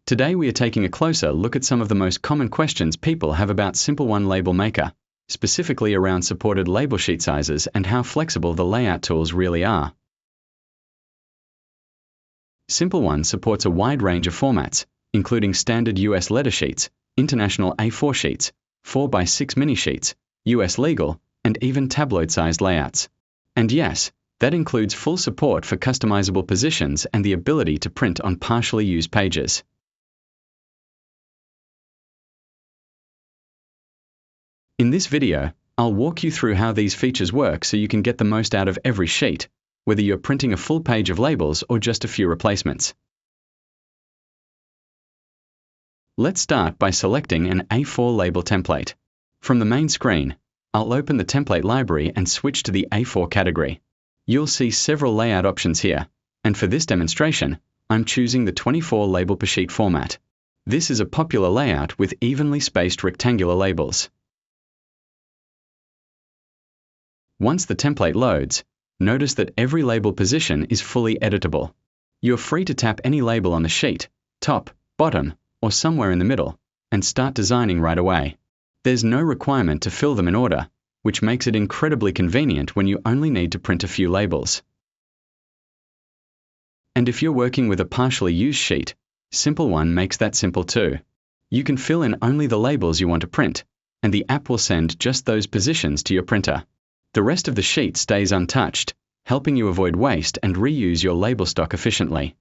Today we are taking a closer look at some of the most common questions people have about SimpleOne Label Maker, specifically around supported label sheet sizes and how flexible the layout tools really are. SimpleOne supports a wide range of formats, including standard US letter sheets, international A4 sheets, 4x6 mini sheets, US legal, and even tabloid-sized layouts. And yes, that includes full support for customizable positions and the ability to print on partially used pages. In this video, I'll walk you through how these features work so you can get the most out of every sheet, whether you're printing a full page of labels or just a few replacements. Let's start by selecting an A4 label template. From the main screen, I'll open the template library and switch to the A4 category. You'll see several layout options here, and for this demonstration, I'm choosing the 24 label per sheet format. This is a popular layout with evenly spaced rectangular labels. Once the template loads, notice that every label position is fully editable. You're free to tap any label on the sheet, top, bottom, or somewhere in the middle, and start designing right away. There's no requirement to fill them in order, which makes it incredibly convenient when you only need to print a few labels. And if you're working with a partially used sheet, SimpleOne makes that simple too. You can fill in only the labels you want to print, and the app will send just those positions to your printer. The rest of the sheet stays untouched, helping you avoid waste and reuse your label stock efficiently.